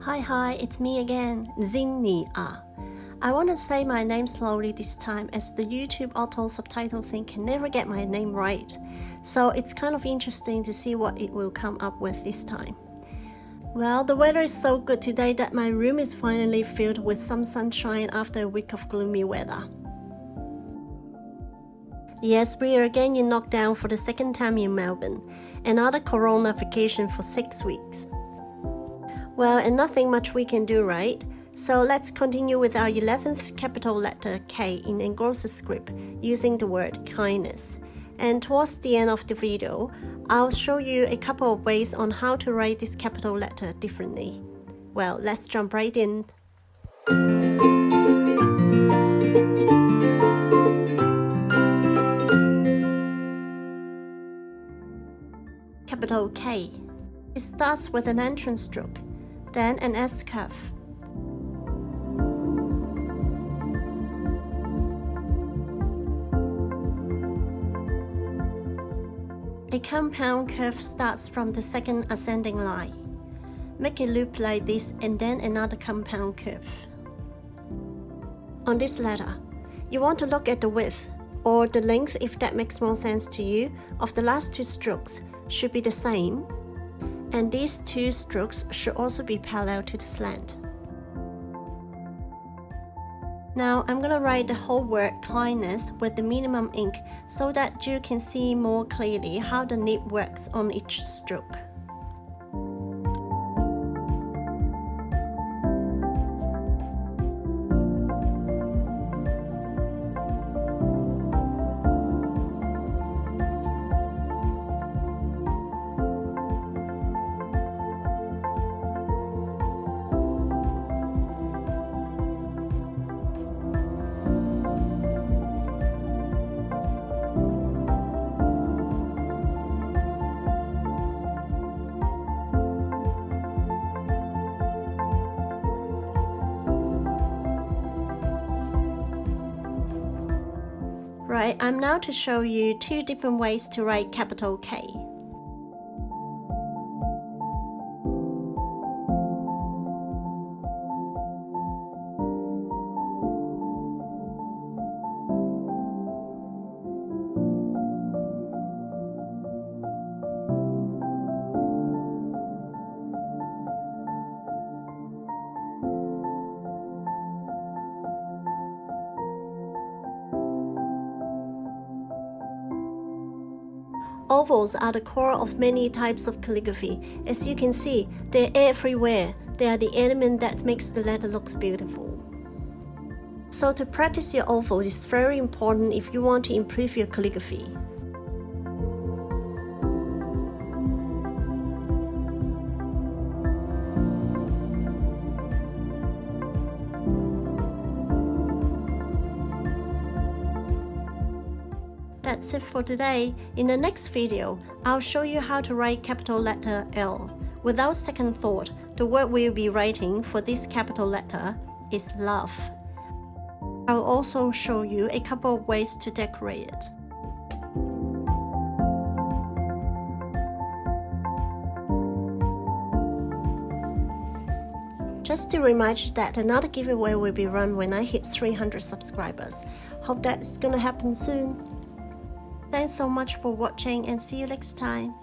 Hi, it's me again, Zinnia. I want to say my name slowly this time as the YouTube auto subtitle thing can never get my name right. So it's kind of interesting to see what it will come up with this time. Well, the weather is so good today that my room is finally filled with some sunshine after a week of gloomy weather. Yes, we are again in lockdown for the second time in Melbourne. Another corona vacation for 6 weeks. Well, and nothing much we can do, right? So let's continue with our 11th capital letter K in engrosser script using the word kindness. And towards the end of the video, I'll show you a couple of ways on how to write this capital letter differently. Well, let's jump right in. Capital K. It starts with an entrance stroke, then an S curve. A compound curve starts from the second ascending line. Make a loop like this and then another compound curve. On this letter, you want to look at the width, or the length if that makes more sense to you, of the last two strokes should be the same, and these two strokes should also be parallel to the slant. Now I'm gonna write the whole word kindness with the minimum ink so that you can see more clearly how the nib works on each stroke. Right, I'm now to show you two different ways to write capital K. Ovals are the core of many types of calligraphy. As you can see, they're everywhere. They are the element that makes the letter looks beautiful. So to practice your oval is very important if you want to improve your calligraphy. That's it for today. In the next video, I'll show you how to write capital letter L. Without second thought, the word we'll be writing for this capital letter is love. I'll also show you a couple of ways to decorate it. Just to remind you that another giveaway will be run when I hit 300 subscribers. Hope that's gonna happen soon. Thanks so much for watching and see you next time.